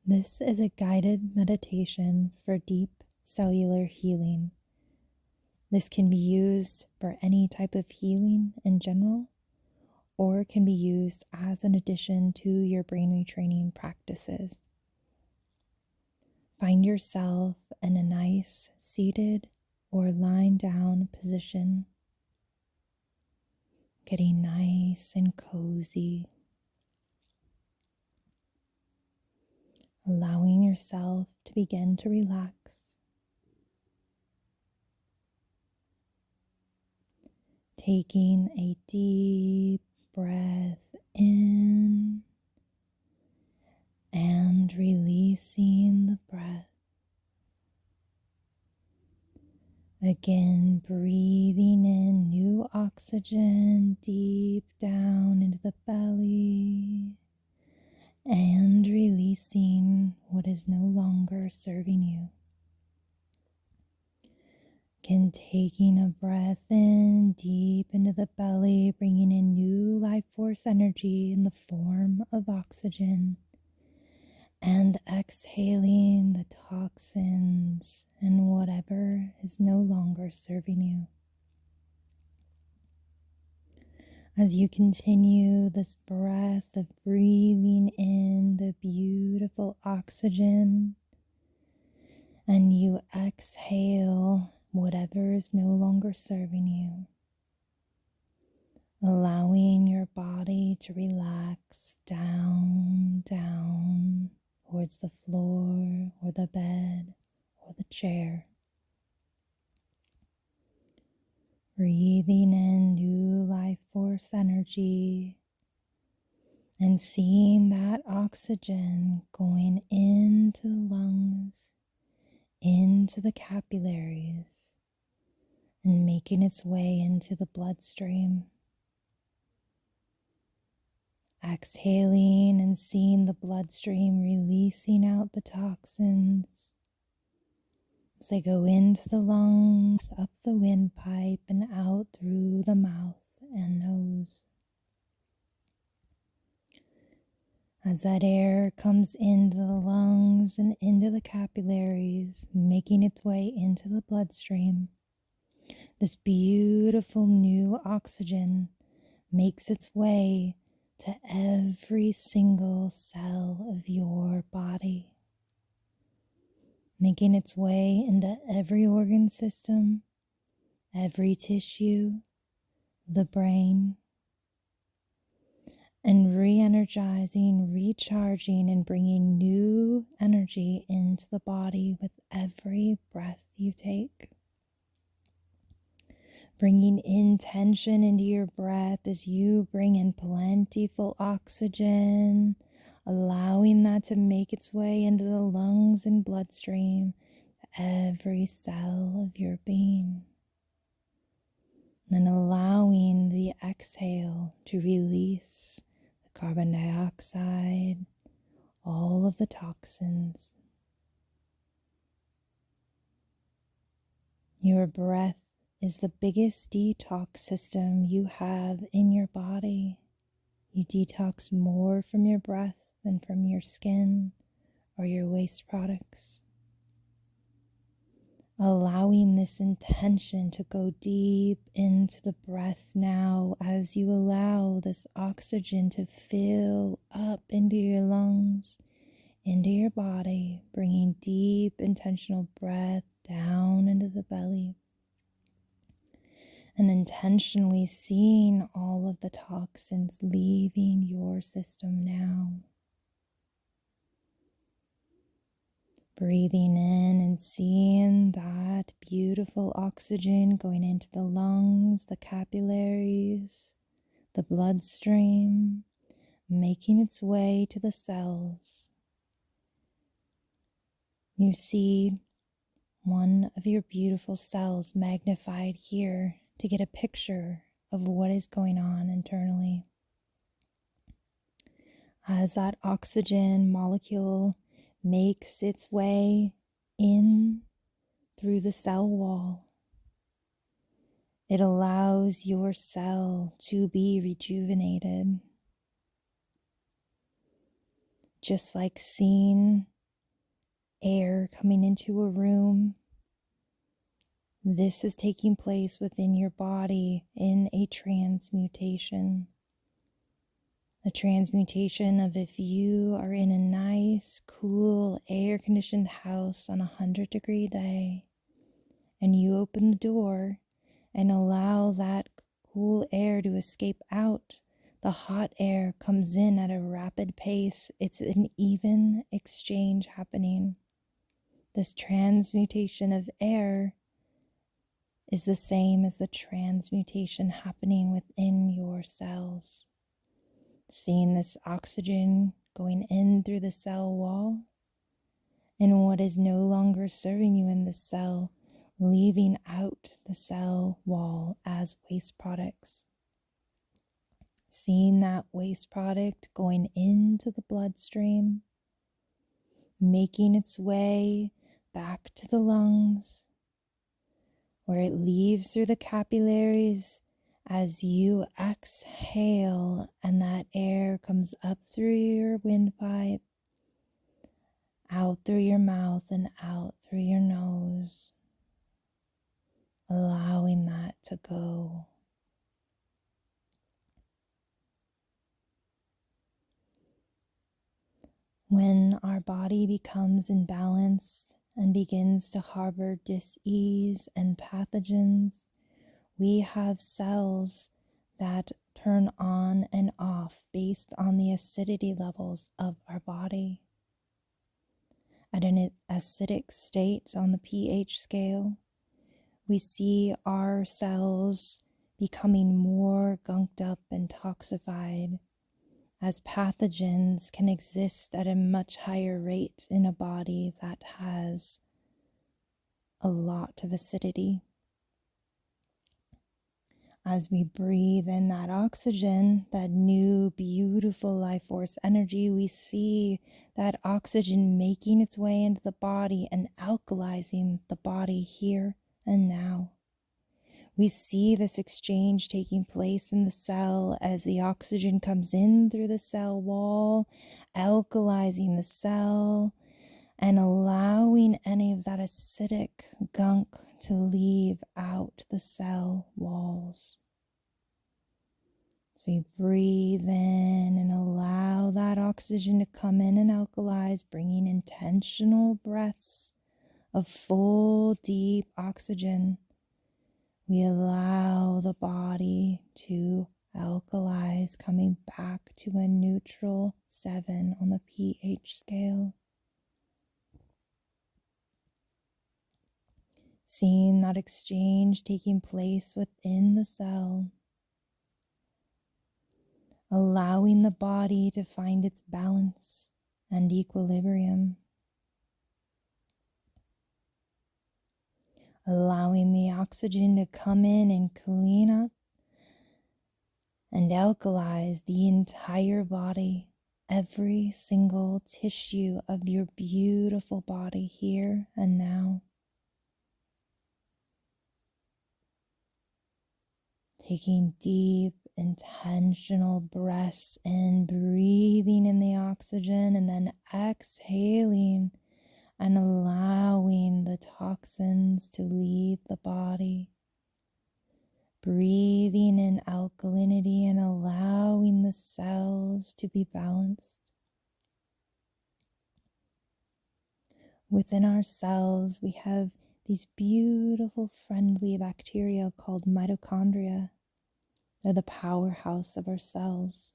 This is a guided meditation for deep cellular healing. This can be used for any type of healing in general, or can be used as an addition to your brain retraining practices. Find yourself in a nice seated or lying down position, getting nice and cozy, allowing yourself to begin to relax. Taking a deep breath in and releasing the breath. Again, breathing in new oxygen deep down into the belly and releasing what is no longer serving you. Again, taking a breath in deep into the belly, bringing in new life force energy in the form of oxygen, and exhaling the toxins and whatever is no longer serving you. As you continue this breath of breathing in the beautiful oxygen, and you exhale whatever is no longer serving you, allowing your body to relax down towards the floor or the bed or the chair. Breathing in new life force energy and seeing that oxygen going into the lungs, into the capillaries, and making its way into the bloodstream. Exhaling and seeing the bloodstream releasing out the toxins as they go into the lungs, up the windpipe, and out through the mouth and nose. As that air comes into the lungs and into the capillaries, making its way into the bloodstream, this beautiful new oxygen makes its way to every single cell of your body, making its way into every organ system, every tissue, the brain, and re-energizing, recharging, and bringing new energy into the body with every breath you take. Bringing intention into your breath as you bring in plentiful oxygen, allowing that to make its way into the lungs and bloodstream, to every cell of your being. And allowing the exhale to release the carbon dioxide, all of the toxins. Your breath is the biggest detox system you have in your body. You detox more from your breath than from your skin or your waste products. Allowing this intention to go deep into the breath now as you allow this oxygen to fill up into your lungs, into your body, bringing deep intentional breath down into the belly. And intentionally seeing all of the toxins leaving your system now. Breathing in and seeing that beautiful oxygen going into the lungs, the capillaries, the bloodstream, making its way to the cells. You see one of your beautiful cells magnified here to get a picture of what is going on internally. As that oxygen molecule makes its way in through the cell wall, it allows your cell to be rejuvenated. Just like seeing air coming into a room. This is taking place within your body in a transmutation. A transmutation of if you are in a nice, cool, air-conditioned house on a 100-degree day, and you open the door and allow that cool air to escape out, the hot air comes in at a rapid pace. It's an even exchange happening. This transmutation of air is the same as the transmutation happening within your cells. Seeing this oxygen going in through the cell wall, and what is no longer serving you in the cell, leaving out the cell wall as waste products. Seeing that waste product going into the bloodstream, making its way back to the lungs, where it leaves through the capillaries as you exhale, and that air comes up through your windpipe, out through your mouth, and out through your nose, allowing that to go. When our body becomes imbalanced and begins to harbor dis-ease and pathogens, we have cells that turn on and off based on the acidity levels of our body. At an acidic state on the pH scale, we see our cells becoming more gunked up and toxified, as pathogens can exist at a much higher rate in a body that has a lot of acidity. As we breathe in that oxygen, that new, beautiful life force energy, we see that oxygen making its way into the body and alkalizing the body here and now. We see this exchange taking place in the cell as the oxygen comes in through the cell wall, alkalizing the cell and allowing any of that acidic gunk to leave out the cell walls. As we breathe in and allow that oxygen to come in and alkalize, bringing intentional breaths of full, deep oxygen, we allow the body to alkalize, coming back to a neutral 7 on the pH scale. Seeing that exchange taking place within the cell, allowing the body to find its balance and equilibrium. Allowing the oxygen to come in and clean up and alkalize the entire body, every single tissue of your beautiful body here and now. Taking deep, intentional breaths in, breathing in the oxygen, and then exhaling and allowing the toxins to leave the body. Breathing in alkalinity and allowing the cells to be balanced. Within our cells, we have these beautiful, friendly bacteria called mitochondria. They're the powerhouse of our cells.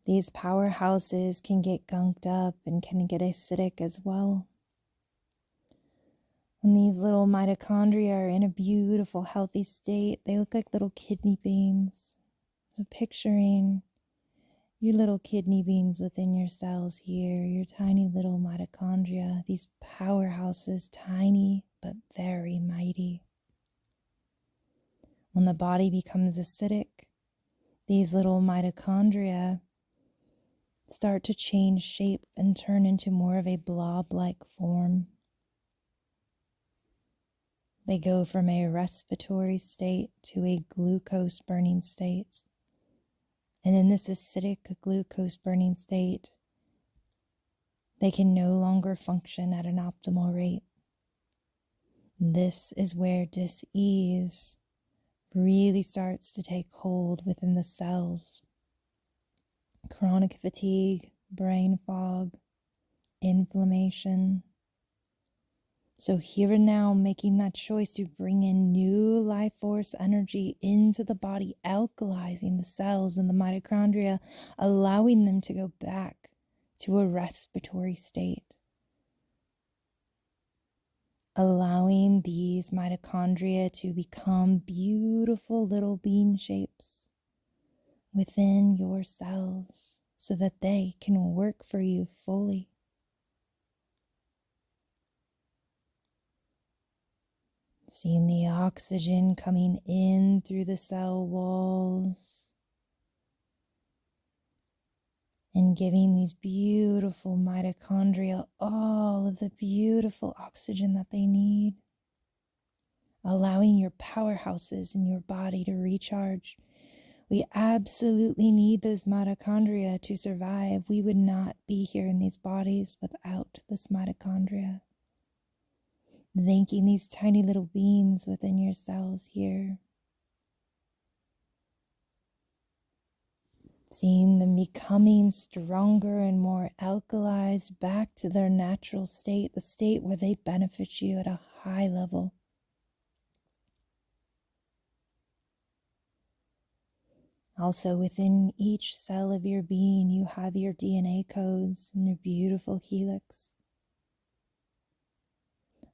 These powerhouses can get gunked up and can get acidic as well. When these little mitochondria are in a beautiful, healthy state, they look like little kidney beans. So picturing your little kidney beans within your cells here, your tiny little mitochondria, these powerhouses, tiny but very mighty. When the body becomes acidic, these little mitochondria start to change shape and turn into more of a blob-like form. They go from a respiratory state to a glucose burning state. And in this acidic glucose burning state, They can no longer function at an optimal rate. This is where dis-ease really starts to take hold within the cells. Chronic fatigue, brain fog, inflammation. So here and now, making that choice to bring in new life force energy into the body, alkalizing the cells and the mitochondria, allowing them to go back to a respiratory state. Allowing these mitochondria to become beautiful little bean shapes within your cells so that they can work for you fully. Seeing the oxygen coming in through the cell walls and giving these beautiful mitochondria all of the beautiful oxygen that they need. Allowing your powerhouses in your body to recharge. We absolutely need those mitochondria to survive. We would not be here in these bodies without this mitochondria. Thanking these tiny little beings within your cells here. Seeing them becoming stronger and more alkalized back to their natural state, the state where they benefit you at a high level. Also, within each cell of your being, you have your DNA codes and your beautiful helix.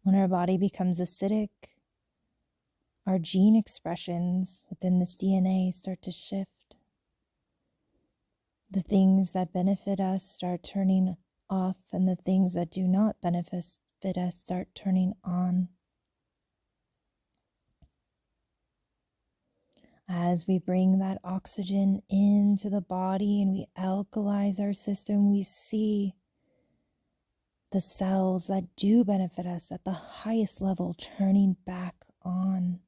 When our body becomes acidic, our gene expressions within this DNA start to shift. The things that benefit us start turning off, and the things that do not benefit us start turning on. As we bring that oxygen into the body and we alkalize our system, we see the cells that do benefit us at the highest level turning back on,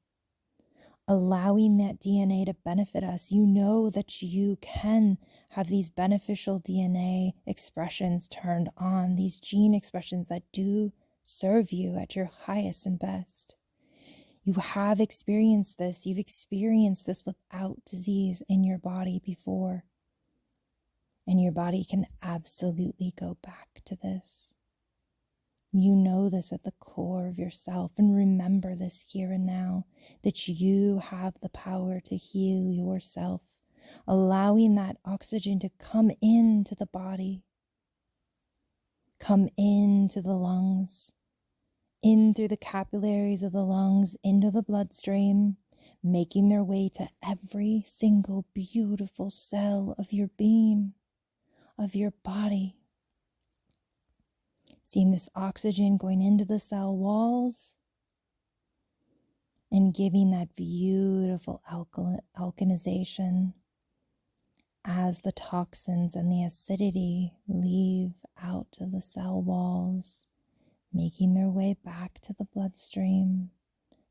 allowing that DNA to benefit us. You know that you can have these beneficial DNA expressions turned on, these gene expressions that do serve you at your highest and best. You have experienced this. You've experienced this without disease in your body before. And your body can absolutely go back to this. You know this at the core of yourself, and remember this here and now, that you have the power to heal yourself, allowing that oxygen to come into the body, come into the lungs, in through the capillaries of the lungs, into the bloodstream, making their way to every single beautiful cell of your being, of your body. Seeing this oxygen going into the cell walls and giving that beautiful alkalization as the toxins and the acidity leave out of the cell walls, making their way back to the bloodstream,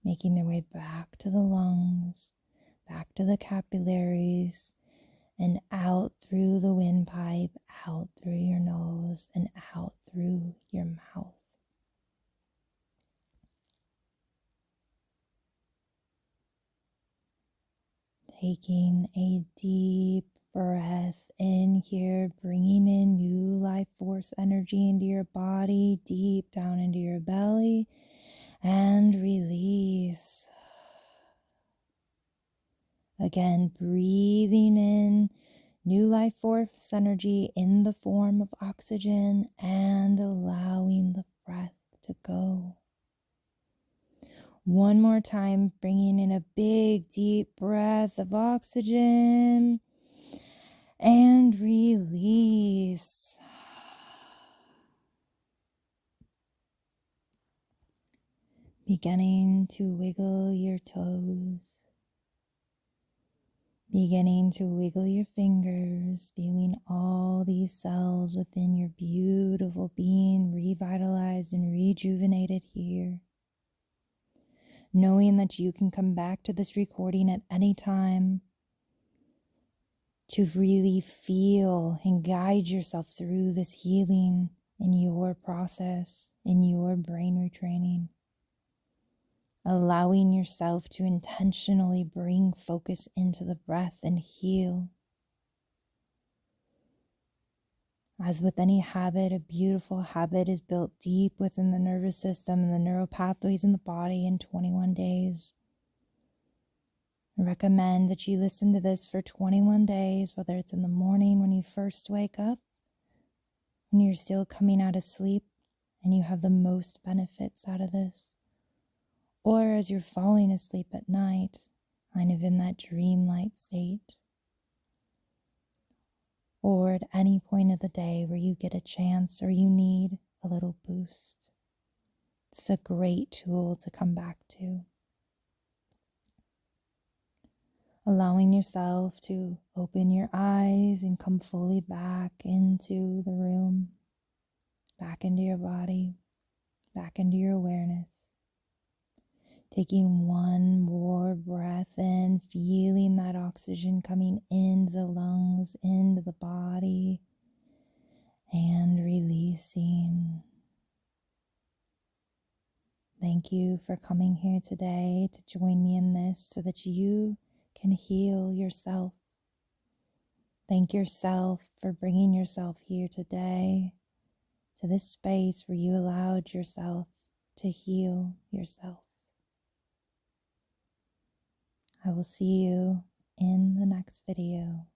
making their way back to the lungs, back to the capillaries, and out through the windpipe, out through your nose, and out through your mouth. Taking a deep breath in here, bringing in new life force energy into your body, deep down into your belly, and release. Again, breathing in new life force energy in the form of oxygen and allowing the breath to go. One more time, bringing in a big, deep breath of oxygen and release. Beginning to wiggle your toes. Beginning to wiggle your fingers, feeling all these cells within your beautiful being revitalized and rejuvenated here. Knowing that you can come back to this recording at any time to really feel and guide yourself through this healing in your process, in your brain retraining. Allowing yourself to intentionally bring focus into the breath and heal. As with any habit, a beautiful habit is built deep within the nervous system and the neural pathways in the body in 21 days. I recommend that you listen to this for 21 days, whether it's in the morning when you first wake up, when you're still coming out of sleep and you have the most benefits out of this, or as you're falling asleep at night, kind of in that dreamlike state, or at any point of the day where you get a chance or you need a little boost. It's a great tool to come back to. Allowing yourself to open your eyes and come fully back into the room, back into your body, back into your awareness. Taking one more breath in, feeling that oxygen coming into the lungs, into the body, and releasing. Thank you for coming here today to join me in this so that you can heal yourself. Thank yourself for bringing yourself here today to this space where you allowed yourself to heal yourself. I will see you in the next video.